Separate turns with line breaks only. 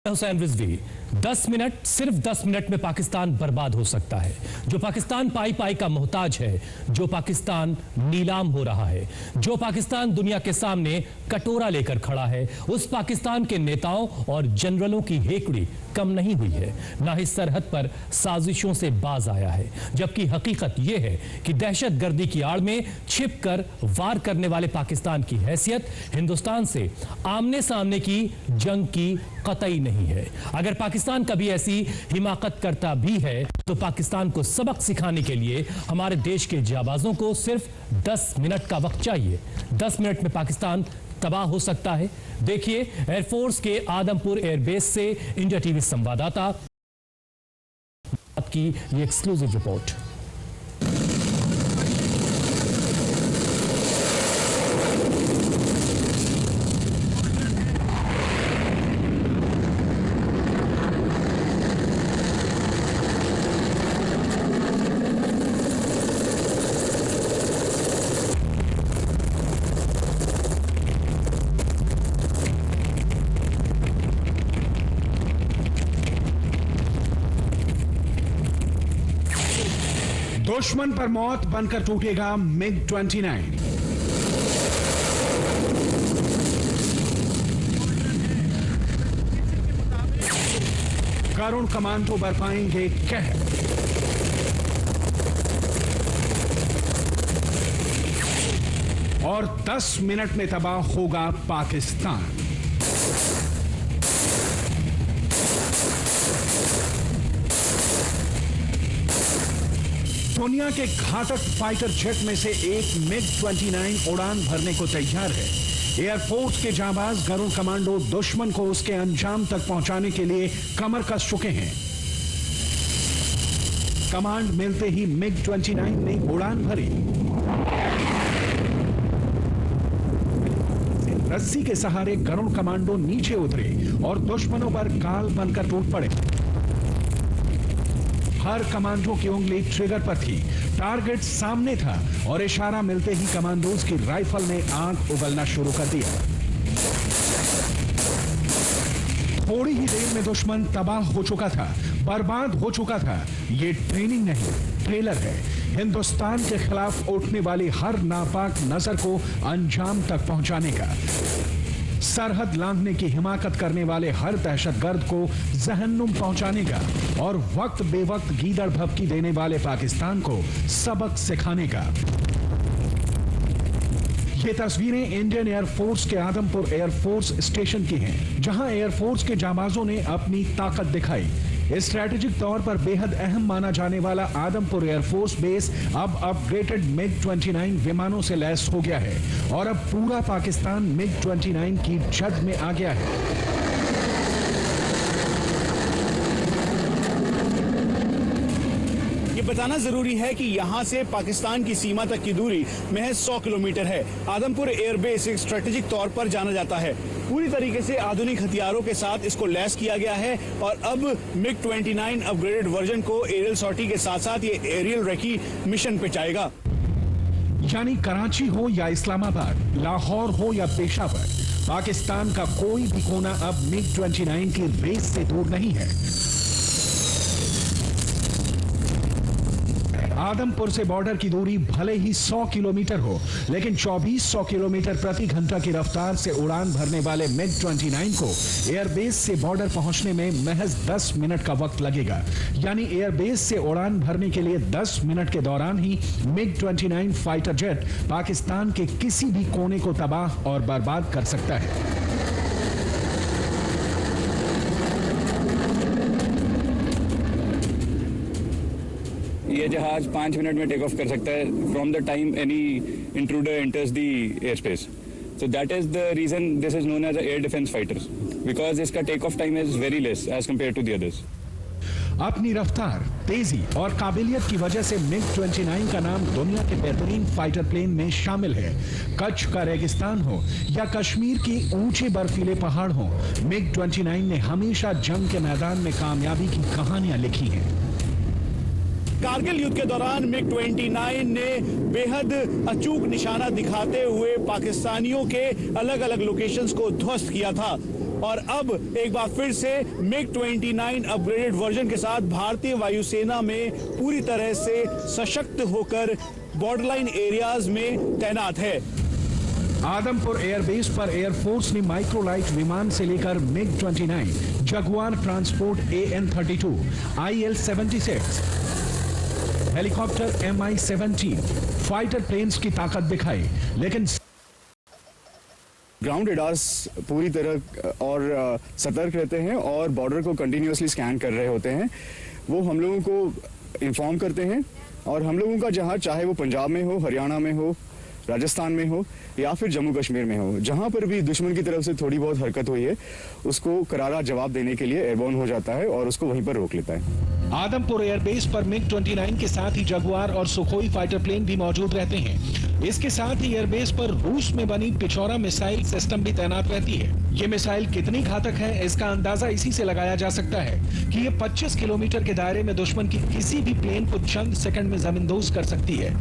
Hussain Rizvi 10 minute, सिर्फ 10 minute में पाकिस्तान बर्बाद हो सकता है। जो पाकिस्तान पाई पाई का मोहताज है, जो पाकिस्तान नीलाम हो रहा है, जो पाकिस्तान दुनिया के सामने कटोरा लेकर खड़ा है, उस पाकिस्तान के नेताओं और जनरलों की हेकड़ी कम नहीं हुई है, ना ही सरहद पर साजिशों से बाज आया है। जबकि हकीकत यह है कि दहशतगर्दी की आड़ में छिपकर वार करने वाले पाकिस्तान की हैसियत हिंदुस्तान से आमने सामने की जंग की कतई नहीं है। अगर पाकिस्तान कभी ऐसी हिमाकत करता भी है तो पाकिस्तान को सबक सिखाने के लिए हमारे देश के जाबाजों को सिर्फ 10 मिनट का वक्त चाहिए। 10 मिनट में पाकिस्तान तबाह हो सकता है। देखिए एयरफोर्स के आदमपुर एयरबेस से इंडिया टीवी संवाददाता की ये एक्सक्लूसिव रिपोर्ट।
दुश्मन पर मौत बनकर टूटेगा MiG-29। करुण कमांडो बरपाएंगे कहर। और 10 मिनट में तबाह होगा पाकिस्तान। दुनिया के घातक फाइटर जेट में से एक MiG-29 उड़ान भरने को तैयार है। एयरफोर्स के जाबाज गरुड़ कमांडो दुश्मन को उसके अंजाम तक पहुंचाने के लिए कमर कस चुके हैं। कमांड मिलते ही MiG-29 ने उड़ान भरी। रस्सी के सहारे गरुड़ कमांडो नीचे उतरे और दुश्मनों पर काल बनकर टूट पड़े। हर कमांडो की उंगली ट्रिगर पर थी, टारगेट सामने था और इशारा मिलते ही कमांडोज की राइफल ने आग उगलना शुरू कर दिया। थोड़ी ही देर में दुश्मन तबाह हो चुका था, बर्बाद हो चुका था। ये ट्रेनिंग नहीं, ट्रेलर है। हिंदुस्तान के खिलाफ उठने वाली हर नापाक नजर को अंजाम तक पहुंचाने का, सरहद लांघने की हिमाकत करने वाले हर दहशतगर्द को जहन्नुम पहुंचाने का और वक्त बेवक्त गीदड़ भभकी देने वाले पाकिस्तान को सबक सिखाने का। ये तस्वीरें इंडियन एयरफोर्स के आदमपुर एयरफोर्स स्टेशन की हैं, जहां एयरफोर्स के जाबाजों ने अपनी ताकत दिखाई। स्ट्रैटेजिक तौर पर बेहद अहम माना जाने वाला आदमपुर एयरफोर्स बेस अब अपग्रेडेड MiG-29 विमानों से लैस हो गया है और अब पूरा पाकिस्तान MiG-29 की जद में आ गया है।
ये बताना जरूरी है कि यहां से पाकिस्तान की सीमा तक की दूरी महज 100 किलोमीटर है। आदमपुर एयरबेस एक स्ट्रेटेजिक तौर पर जाना जाता है। पूरी तरीके से आधुनिक हथियारों के साथ इसको लैस किया गया है और अब MiG-29 अपग्रेडेड वर्जन को एरियल सॉर्टी के साथ साथ ये एरियल रेकी मिशन पे जाएगा।
यानी कराची हो या इस्लामाबाद, लाहौर हो या पेशावर, पाकिस्तान का कोई भी कोना अब MiG-29 की रेस से दूर नहीं है। आदमपुर से बॉर्डर की दूरी भले ही 100 किलोमीटर हो, लेकिन 2400 किलोमीटर प्रति घंटा की रफ्तार से उड़ान भरने वाले MiG-29 को एयरबेस से बॉर्डर पहुंचने में महज 10 मिनट का वक्त लगेगा। यानी एयरबेस से उड़ान भरने के लिए 10 मिनट के दौरान ही MiG-29 फाइटर जेट पाकिस्तान के किसी भी कोने को तबाह और बर्बाद कर सकता है।
ये जहाज 5 मिनट में टेक ऑफ कर सकता है from the time any intruder enters the air space. So that is the reason this is known as air defence fighters, because इसका take off time is very less as compare to the others.
अपनी रफ्तार, तेजी और काबिलियत की वजह से MiG-29 का नाम दुनिया के बेहतरीन फाइटर प्लेन में शामिल है। कच्छ का रेगिस्तान हो या कश्मीर की ऊंचे बर्फीले पहाड़ हो, MiG-29 ने हमेशा जंग के मैदान में कामयाबी की कहानियां लिखी हैं।
कारगिल युद्ध के दौरान MiG-29 ने बेहद अचूक निशाना दिखाते हुए पाकिस्तानियों के अलग अलग लोकेशंस को ध्वस्त किया था। और अब एक बार फिर से MiG-29 अपग्रेडेड वर्जन के साथ भारतीय वायुसेना में पूरी तरह से सशक्त होकर बॉर्डरलाइन एरियाज में तैनात है।
आदमपुर एयरबेस पर एयरफोर्स ने माइक्रोलाइट विमान से लेकर MiG-29, Jaguar transport AN-32, IL-76, helicopter Mi-17, fighter planes की ताकत दिखाई, लेकिन
ग्राउंड रेडार्स पूरी तरह और सतर्क रहते हैं और बॉर्डर को कंटिन्यूअसली स्कैन कर रहे होते हैं। वो हम लोगों को इन्फॉर्म करते हैं और हम लोगों का जहाज चाहे वो पंजाब में हो, हरियाणा में हो, राजस्थान में हो या फिर जम्मू कश्मीर में हो, जहां पर भी दुश्मन की तरफ से थोड़ी बहुत हरकत हुई है उसको करारा जवाब देने के लिए एयरबोर्न हो जाता है और उसको वहीं पर रोक लेता है।
आदमपुर एयरबेस पर MiG-29 के साथ ही जगुआर और सुखोई फाइटर प्लेन भी मौजूद रहते हैं। इसके साथ ही एयरबेस पर रूस में बनी पिचौरा मिसाइल सिस्टम भी तैनात रहती है। ये मिसाइल कितनी घातक है, इसका अंदाजा इसी से लगाया जा सकता है कि ये 25 किलोमीटर के दायरे में दुश्मन की किसी भी प्लेन को चंद सेकंड में जमींदोज कर सकती है।